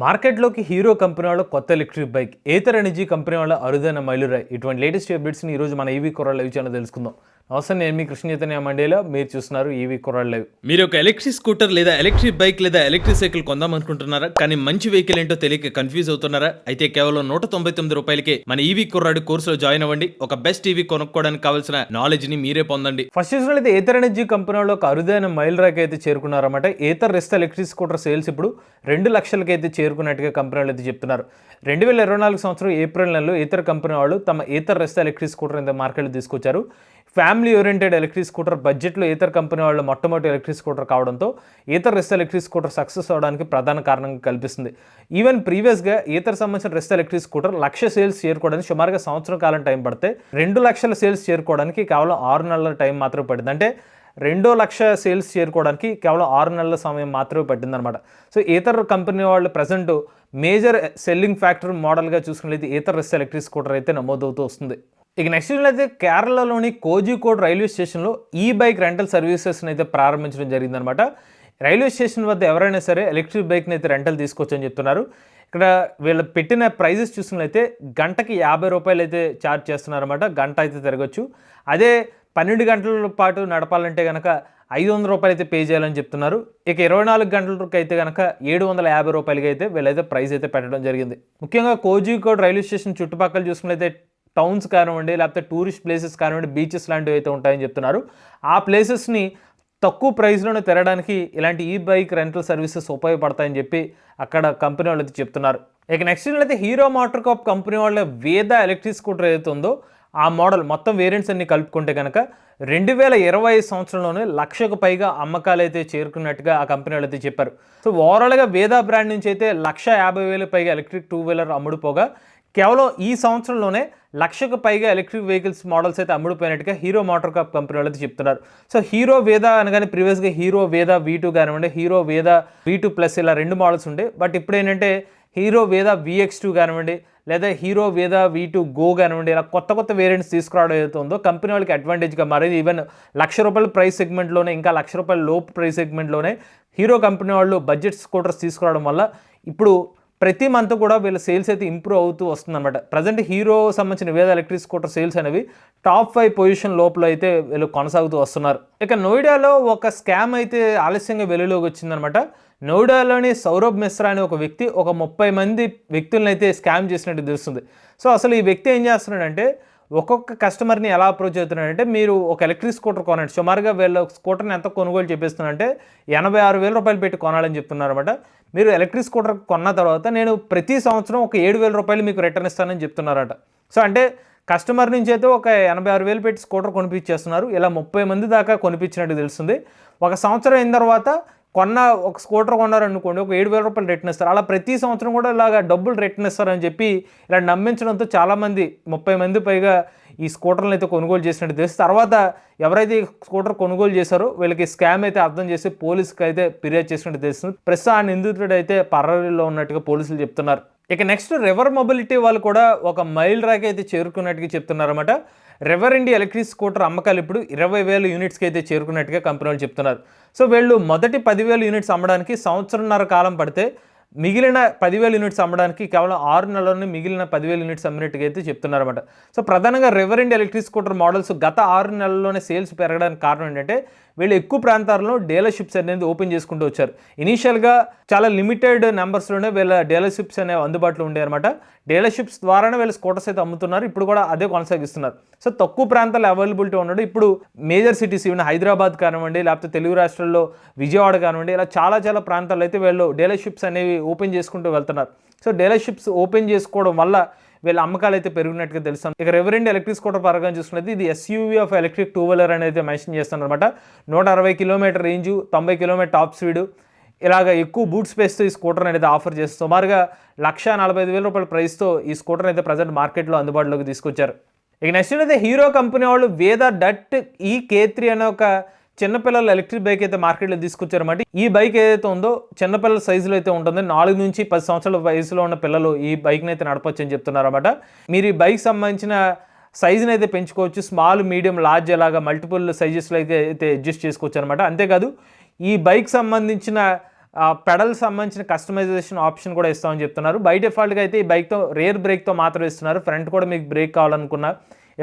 మార్కెట్‌లోకి hero company వాళ్ళ కొత్త electric bike, Ather energy company వాళ్ళ అరుదైన మైలురాయి. ఇటువంటి లేటెస్ట్ అప్డేట్స్‌ని ఈరోజు మన ఈవీ కొరాల్ లైవ్ ఛానల్ తెలుసుకుందాం. నమస్తే, నేను మీ కృష్ణ చైతన్య మండేలా. మీరు చూస్తున్నారు ఈవీ కొరాల్ లైవ్. మీరు ఒక ఎలక్ట్రిక్ స్కూటర్ లేదా ఎలక్ట్రిక్ బైక్ లేదా ఎలక్ట్రిక్ సైకిల్ కొందాం అనుకుంటున్నారా? కానీ మంచి వెహికల్ ఏంటో తెలియక కన్ఫ్యూజ్ అవుతున్నారా? అయితే కేవలం ₹199 మన ఈవీ కొరాడు కోర్సులో జాయిన్ అవ్వండి. ఒక బెస్ట్ ఈవీ కొనుక్కోవడానికి కావాల్సిన నాలెడ్జ్ ని మీరే పొందండి. ఫస్ట్ చూసినట్లయితే ఏథర్ ఎనర్జీ కంపెనీ వాళ్ళు ఒక అరుదైన మైలురాయికి అయితే చేరుకున్నారన్నమాట. ఏథర్ రెస్ట్ ఎలక్ట్రిక్ స్కూటర్ సేల్స్ ఇప్పుడు 2 లక్షలకి అయితే చేరుకున్నట్టుగా కంపెనీ వాళ్ళు అయితే చెప్తున్నారు. 2024 సంవత్సరం ఏప్రిల్ నెలలో ఏథర్ కంపెనీ వాళ్ళు తమ ఏథర్ రెస్ట్ ఎలక్ట్రిక్ స్కూటర్ అయితే మార్కెట్లో తీసుకొచ్చారు. ఫ్యామిలీ ఓరియంటెడ్ ఎలక్ట్రిక్ స్కూటర్ బడ్జెట్లో ఏథర్ కంపెనీ వాళ్ళు మొట్టమొదటి ఎలక్ట్రిక్ స్కూటర్ కావడంతో ఏథర్ రెస్ట్ ఎలక్ట్రిక్ స్కూటర్ సక్సెస్ అవడానికి ప్రధాన కారణంగా కల్పిస్తుంది. ఈవెన్ ప్రీవియస్గా ఏథర్ సంబంధించిన రెస్ట్ ఎలక్ట్రిక్ స్కూటర్ 1,00,000 సేల్స్ చేరుకోవడానికి సుమారుగా సంవత్సరం కాలం టైం పడితే 2 లక్షల సేల్స్ చేరుకోవడానికి కేవలం 6 నెలల టైం మాత్రమే పడింది. అంటే 2 లక్షల సేల్స్ చేరుకోవడానికి కేవలం 6 నెలల సమయం మాత్రమే పట్టిందనమాట. సో ఏథర్ కంపెనీ వాళ్ళు ప్రజెంట్ మేజర్ సెల్లింగ్ ఫ్యాక్టర్ మోడల్గా చూసుకున్నట్లయితే ఏథర్ రెస్ట్ ఎలక్ట్రిక్ స్కూటర్ అయితే నమోదవుతూ వస్తుంది. ఇక నెక్స్ట్ అయితే కేరళలోని కోజికోడ్ రైల్వే స్టేషన్లో ఈ బైక్ రెంటల్ సర్వీసెస్ని అయితే ప్రారంభించడం జరిగిందనమాట. రైల్వే స్టేషన్ వద్ద ఎవరైనా సరే ఎలక్ట్రిక్ బైక్ని అయితే రెంటల్ తీసుకోవచ్చని చెప్తున్నారు. ఇక్కడ వీళ్ళు పెట్టిన ప్రైజెస్ చూసినట్లయితే గంటకి ₹50 అయితే ఛార్జ్ చేస్తున్నారన్నమాట. గంట అయితే తిరగచ్చు. అదే 12 గంటల పాటు నడపాలంటే కనుక ₹500 అయితే పే చేయాలని చెప్తున్నారు. ఇక 24 గంటలకు అయితే కనుక ₹750 అయితే వీళ్ళైతే ప్రైస్ అయితే పెట్టడం జరిగింది. ముఖ్యంగా కోజికోడ్ రైల్వే స్టేషన్ చుట్టుపక్కల చూసుకున్నట్లయితే టౌన్స్ కానివ్వండి, లేకపోతే టూరిస్ట్ ప్లేసెస్ కానివ్వండి, బీచెస్ లాంటివి అయితే ఉంటాయని చెప్తున్నారు. ఆ ప్లేసెస్ని తక్కువ ప్రైస్లోనే తిరగడానికి ఇలాంటి ఈ బైక్ రెంటల్ సర్వీసెస్ ఉపయోగపడతాయని చెప్పి అక్కడ కంపెనీ వాళ్ళు అయితే చెప్తున్నారు. ఇక నెక్స్ట్ అయితే హీరో మోటార్ కార్ప్ కంపెనీ వాళ్ళ వేద ఎలక్ట్రిక్ స్కూటర్ ఏదైతే ఉందో ఆ మోడల్ మొత్తం వేరియంట్స్ అన్ని కలుపుకుంటే కనుక 2025 సంవత్సరంలోనే 1,00,000కు పైగా అమ్మకాలు అయితే చేరుకున్నట్టుగా ఆ కంపెనీ వాళ్ళు అయితే చెప్పారు. సో ఓవరాల్గా వేద బ్రాండ్ నుంచి అయితే 1,50,000 పైగా ఎలక్ట్రిక్ 2 వీలర్ అమ్ముడుపోగా కేవలం ఈ సంవత్సరంలోనే 1,00,000కు పైగా ఎలక్ట్రిక్ వెహికల్స్ మోడల్స్ అయితే అమ్ముడుపోయినట్టుగా హీరో మోటార్ కార్ప్ కంపెనీ వాళ్ళు అయితే చెప్తున్నారు. సో హీరో వేద అనగానే ప్రీవియస్గా హీరో వేద V2 కానివ్వండి, హీరో వేద V2+ ఇలా 2 మోడల్స్ ఉండే. బట్ ఇప్పుడు ఏంటంటే హీరో వేద VX2 కానివ్వండి, లేదా హీరో వేద V2 గో కానివ్వండి, ఇలా కొత్త వేరియంట్స్ తీసుకురావడం ఏదైతే ఉందో కంపెనీ వాళ్ళకి అడ్వాంటేజ్గా మారింది. ఈవెన్ ₹1,00,000 ప్రైస్ సెగ్మెంట్లోనే, ఇంకా ₹1,00,000 లోపు ప్రైస్ సెగ్మెంట్లోనే హీరో కంపెనీ వాళ్ళు బడ్జెట్ స్కూటర్స్ తీసుకురావడం వల్ల ఇప్పుడు ప్రతి మంత్ కూడా వీళ్ళ సేల్స్ అయితే ఇంప్రూవ్ అవుతూ వస్తుందన్నమాట. ప్రజెంట్ హీరో సంబంధించిన వేద ఎలక్ట్రిక్ స్కూటర్ సేల్స్ అనేవి టాప్ 5 పొజిషన్ లోపల అయితే వీళ్ళు కొనసాగుతూ వస్తున్నారు. ఇక నోయిడాలో ఒక స్కామ్ అయితే ఆలస్యంగా వెలుగులోకి వచ్చిందనమాట. నోయిడాలోని సౌరభ్ మిశ్రా అనే ఒక వ్యక్తి ఒక 30 మంది వ్యక్తులను అయితే స్కామ్ చేసినట్టు తెలుస్తుంది. సో అసలు ఈ వ్యక్తి ఏం చేస్తున్నాడంటే ఒక్కొక్క కస్టమర్ని ఎలా అప్రోచ్ అవుతున్నాడంటే, మీరు ఒక ఎలక్ట్రిక్ స్కూటర్ కొనండి. సుమారుగా వీళ్ళ స్కూటర్ని ఎంత కొనుగోలు చేపిస్తున్నారంటే ₹86,000 పెట్టి కొనాలని చెప్తున్నారన్నమాట. మీరు ఎలక్ట్రిక్ స్కూటర్ కొన్న తర్వాత నేను ప్రతి సంవత్సరం ఒక ₹7,000 మీకు రిటర్న్ ఇస్తానని చెప్తున్నారట. సో అంటే కస్టమర్ నుంచి అయితే ఒక ₹86,000 పెట్టి స్కూటర్ కొనిపించేస్తున్నారు. ఇలా 30 మంది దాకా కొనిపించినట్టు తెలుస్తుంది. ఒక సంవత్సరం అయిన తర్వాత ఒక స్కూటర్ కొన్నారనుకోండి, ఒక ₹7,000 రిటర్న్ ఇస్తారు. అలా ప్రతి సంవత్సరం కూడా ఇలాగ డబ్బులు రిటర్న్ ఇస్తారని చెప్పి ఇలా నమ్మించడంతో చాలామంది 30 మంది పైగా ఈ స్కూటర్లను అయితే కొనుగోలు చేసినట్టు తెలుసు. తర్వాత ఎవరైతే ఈ స్కూటర్ కొనుగోలు చేశారో వీళ్ళకి స్కామ్ అయితే అర్థం చేసి పోలీసుకి అయితే ఫిర్యాదు చేసినట్టు తెలుస్తుంది. ప్రస్తుతం ఆ నిందితుడు అయితే పరారీలో ఉన్నట్టుగా పోలీసులు చెప్తున్నారు. ఇక నెక్స్ట్ రివర్ మొబిలిటీ వాళ్ళు కూడా ఒక మైల్ రాక్ అయితే చేరుకున్నట్టుగా చెప్తున్నారన్నమాట. రివర్ ఇండియా ఎలక్ట్రిక్ స్కూటర్ అమ్మకాలు ఇప్పుడు 20,000 యూనిట్స్కి అయితే చేరుకున్నట్టుగా కంపెనీ వాళ్ళు చెప్తున్నారు. సో వీళ్ళు మొదటి 10,000 యూనిట్స్ అమ్మడానికి సంవత్సరంన్నర కాలం పడితే మిగిలిన 10,000 యూనిట్స్ అమ్మడానికి కేవలం 6 నెలల్లోనే మిగిలిన 10,000 యూనిట్స్ అమ్మినట్టుగా అయితే చెప్తున్నారన్నమాట. సో ప్రధానంగా river India electric scooter models గత 6 నెలల్లోనే సేల్స్ పెరగడానికి కారణం ఏంటంటే వీళ్ళు ఎక్కువ ప్రాంతాల్లో డీలర్షిప్స్ అనేది ఓపెన్ చేసుకుంటూ వచ్చారు. ఇనీషియల్గా చాలా లిమిటెడ్ నెంబర్స్లోనే వీళ్ళ డీలర్షిప్స్ అనేవి అందుబాటులో ఉండే అనమాట. డీలర్షిప్స్ ద్వారానే వీళ్ళు స్కూటర్స్ అయితే అమ్ముతున్నారు. ఇప్పుడు కూడా అదే కొనసాగిస్తున్నారు. సో తక్కువ ప్రాంతాల్లో అవైలబిలిటీ ఉండడం ఇప్పుడు మేజర్ సిటీస్ ఈవెన్ హైదరాబాద్ కానివ్వండి, లేకపోతే తెలుగు రాష్ట్రాల్లో విజయవాడ కానివ్వండి, ఇలా చాలా ప్రాంతాల్లో అయితే వీళ్ళు డీలర్షిప్స్ అనేవి ఓపెన్ చేసుకుంటూ వెళ్తున్నారు. సో డీలర్షిప్స్ ఓపెన్ చేసుకోవడం వల్ల వీళ్ళ అమ్మకాలు అయితే పెరిగినట్టుగా తెలుస్తాం. ఇక రివర్ ఇండియా ఎలక్ట్రిక్ స్కూటర్ పరంగా చూసుకున్నది ఇది SUV ఆఫ్ ఎలక్ట్రిక్ 2 వీలర్ అనేది మెన్షన్ చేస్తున్నారు అనమాట. 160 kilometre range, 90 kilometre top speed, ఇలాగ ఎక్కువ బూట్ స్పేస్తో ఈ స్కూటర్ అనేది ఆఫర్ చేస్తుంది. సుమారుగా ₹1,45,000 ప్రైస్తో ఈ స్కూటర్ అయితే ప్రజెంట్ మార్కెట్లో అందుబాటులోకి తీసుకొచ్చారు. ఇక నెక్స్ట్ అయితే హీరో కంపెనీ వాళ్ళు వేద డట్ K3 అనే ఒక చిన్నపిల్లల ఎలక్ట్రిక్ బైక్ అయితే మార్కెట్లో తీసుకొచ్చారన్నమాట. ఈ బైక్ ఏదైతే ఉందో చిన్నపిల్లల సైజులో అయితే ఉంటుంది. 4 నుంచి 10 సంవత్సరాల వయసులో ఉన్న పిల్లలు ఈ బైక్ని అయితే నడపచ్చు అని చెప్తున్నారన్నమాట. మీరు ఈ బైక్ సంబంధించిన సైజుని అయితే పెంచుకోవచ్చు. స్మాల్, మీడియం, లార్జ్ అలాగా మల్టిపుల్ సైజెస్లో అయితే అడ్జస్ట్ చేసుకోవచ్చు అనమాట. అంతేకాదు ఈ బైక్ సంబంధించిన పెడల్ సంబంధించిన కస్టమైజేషన్ ఆప్షన్ కూడా ఇస్తామని చెప్తున్నారు. బై డిఫాల్ట్గా అయితే ఈ బైక్తో రేర్ బ్రేక్తో మాత్రం ఇస్తున్నారు. ఫ్రంట్ కూడా మీకు బ్రేక్ కావాలనుకున్నా,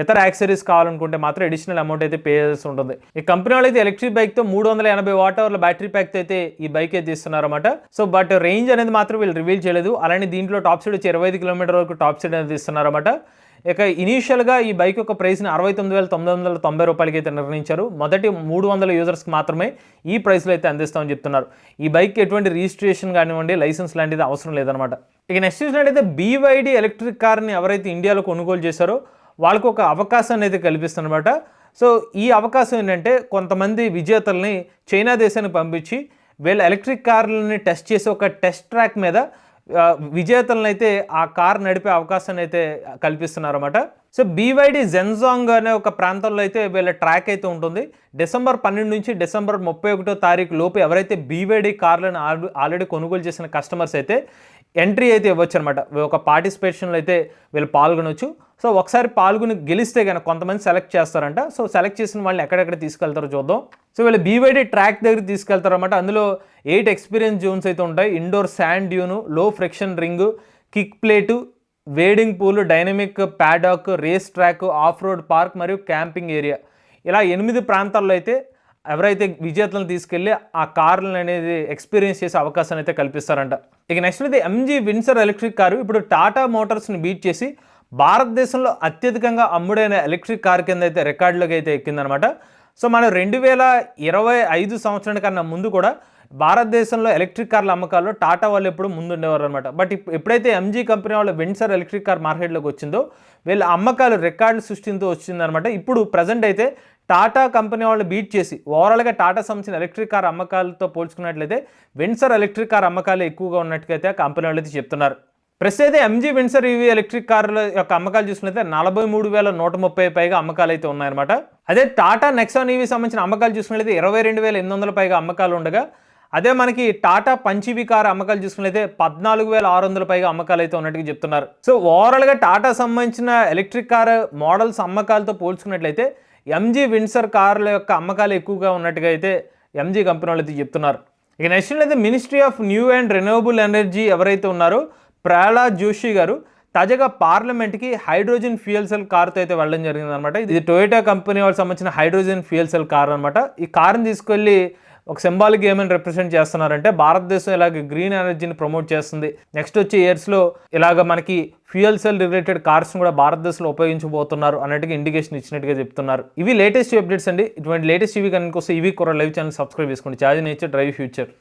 ఇతర యాక్సరీస్ కావాలనుకుంటే మాత్రం అడిషనల్ అమౌంట్ అయితే పే చేయాల్సి ఉంటుంది. ఈ కంపెనీ వాళ్ళు అయితే ఎలక్ట్రిక్ బైక్తో 380 వాట్ అవర్ల బ్యాటరీ ప్యాక్తో అయితే ఈ బైక్ అయితే ఇస్తున్నారన్నమాట. సో బట్ రేంజ్ అనేది మాత్రం వీళ్ళు రివీల్ చేయలేదు. అలానే దీంట్లో టాప్ స్పీడ్ వచ్చి 25 కిలోమీటర్ వరకు టాప్ స్పీడ్ అనేది ఇస్తున్నారన్నమాట. ఇక ఇనీషియల్గా ఈ బైక్ యొక్క ప్రైస్ని 69,990 రూపాయలకి అయితే నిర్ణయించారు. మొదటి 300 యూజర్స్కి మాత్రమే ఈ ప్రైస్లో అయితే అందిస్తామని చెప్తున్నారు. ఈ బైక్ ఎటువంటి రిజిస్ట్రేషన్ కానివ్వండి, లైసెన్స్ లాంటిది అవసరం లేదనమాట. ఇక నెక్స్ట్ చూసినట్టయితే BYD ఎలక్ట్రిక్ కార్ని ఎవరైతే ఇండియాలో కొనుగోలు చేశారో వాళ్ళకు ఒక అవకాశాన్ని అయితే కల్పిస్తుందన్నమాట. సో ఈ అవకాశం ఏంటంటే కొంతమంది విజేతల్ని చైనా దేశానికి పంపించి వీళ్ళ ఎలక్ట్రిక్ కార్లని టెస్ట్ చేసి ఒక టెస్ట్ ట్రాక్ మీద విజేతలను అయితే ఆ కార్ నడిపే అవకాశాన్ని అయితే కల్పిస్తున్నారు అన్నమాట. సో BYD జెన్జాంగ్ అనే ఒక ప్రాంతంలో అయితే వీళ్ళ ట్రాక్ అయితే ఉంటుంది. డిసెంబర్ 12 నుంచి డిసెంబర్ 31వ తారీఖు లోపు ఎవరైతే BYD కార్లను ఆల్రెడీ కొనుగోలు చేసిన కస్టమర్స్ అయితే ఎంట్రీ అయితే ఇవ్వచ్చు అనమాట. ఒక పార్టిసిపేషన్లో అయితే వీళ్ళు పాల్గొనవచ్చు. సో ఒకసారి పాల్గొని గెలిస్తే కనుక కొంతమంది సెలెక్ట్ చేస్తారంట. సో సెలెక్ట్ చేసిన వాళ్ళని ఎక్కడెక్కడ తీసుకెళ్తారో చూద్దాం. సో వీళ్ళు BYD ట్రాక్ దగ్గర తీసుకెళ్తారన్నమాట. అందులో 8 ఎక్స్పీరియన్స్ జోన్స్ అయితే ఉంటాయి. Indoor sand dune, low friction ring, kick plate, wading pool, dynamic paddock, race track, off road park మరియు క్యాంపింగ్ ఏరియా, ఇలా 8 ప్రాంతాల్లో అయితే ఎవరైతే విజేతలను తీసుకెళ్ళి ఆ కార్లను అనేది ఎక్స్పీరియన్స్ చేసే అవకాశాన్ని అయితే కల్పిస్తారంట. ఇక నెక్స్ట్ అయితే MG విన్సర్ ఎలక్ట్రిక్ కారు ఇప్పుడు టాటా మోటార్స్ని బీట్ చేసి భారతదేశంలో అత్యధికంగా అమ్ముడైన ఎలక్ట్రిక్ కార్ కింద అయితే రికార్డులోకి అయితే ఎక్కిందనమాట. సో మనం 2025 సంవత్సరానికి కన్నా ముందు కూడా భారతదేశంలో ఎలక్ట్రిక్ కార్ల అమ్మకాల్లో టాటా వాళ్ళు ఎప్పుడు ముందు ఉండేవారు అనమాట. బట్ ఎప్పుడైతే MG కంపెనీ వాళ్ళ విన్సర్ ఎలక్ట్రిక్ కార్ మార్కెట్లోకి వచ్చిందో వీళ్ళ అమ్మకాలు రికార్డులు సృష్టించూ వచ్చిందనమాట. ఇప్పుడు ప్రజెంట్ అయితే టాటా కంపెనీ వాళ్ళు బీట్ చేసి ఓవరాల్గా టాటా సంబంధించిన ఎలక్ట్రిక్ కార్ అమ్మకాలతో పోల్చుకున్నట్లయితే విన్సర్ ఎలక్ట్రిక్ కార్ అమ్మకాలు ఎక్కువగా ఉన్నట్టుకైతే ఆ కంపెనీ వాళ్ళు అయితే చెప్తున్నారు. ప్రస్తుతం అయితే MG విన్సర్ EV ఎలక్ట్రిక్ కార్ల యొక్క అమ్మకాలు చూసుకున్నట్లయితే 43,130 పైగా అమ్మకాలు అయితే ఉన్నాయన్నమాట. అదే టాటా నెక్సాన్ EV సంబంధించిన అమ్మకాలు చూసుకున్నట్లయితే 22,800 పైగా అమ్మకాలు ఉండగా, అదే మనకి టాటా పంచ్ EV కార్ అమ్మకాలు చూసుకున్నట్లయితే 14,600 పైగా అమ్మకాలు అయితే ఉన్నట్టుగా చెప్తున్నారు. సో ఓవరాల్గా టాటా సంబంధించిన ఎలక్ట్రిక్ కార్ మోడల్స్ అమ్మకాలతో పోల్చుకున్నట్లయితే MG విన్సర్ కార్ల యొక్క అమ్మకాలు ఎక్కువగా ఉన్నట్టుగా అయితే MG కంపెనీ వాళ్ళు అయితే చెప్తున్నారు. ఇక నెక్స్ట్ అయితే ministry of new and renewable energy ఎవరైతే ఉన్నారో ప్రహ్లాద్ జోషి గారు తాజాగా పార్లమెంట్కి హైడ్రోజన్ ఫ్యూయల్ సెల్ కార్తో అయితే వెళ్ళడం జరిగింది అనమాట. ఇది టొయోటా కంపెనీ వాళ్ళకి సంబంధించిన హైడ్రోజన్ ఫ్యూయల్ సెల్ కార్ అనమాట. ఈ కార్ని తీసుకెళ్ళి ఒక సింబాలిక్ ఏమని రిప్రజెంట్ చేస్తున్నారంటే భారతదేశం ఇలాగ గ్రీన్ ఎనర్జీని ప్రమోట్ చేస్తుంది, నెక్స్ట్ వచ్చే ఇయర్స్లో ఇలాగ మనకి ఫ్యూయల్ సెల్ రిలేటెడ్ కార్స్ని కూడా భారతదేశంలో ఉపయోగించబోతున్నారు అన్నట్టుగా ఇండికేషన్ ఇచ్చినట్టుగా చెప్తున్నారు. ఇవి లేటెస్ట్ అప్డేట్స్ అండి. ఇటువంటి లేటెస్ట్ ఇవి కనుక ఈవీ కుర్ర లైవ్ ఛానల్ సబ్స్క్రైబ్ చేసుకోండి. Charge nature drive future.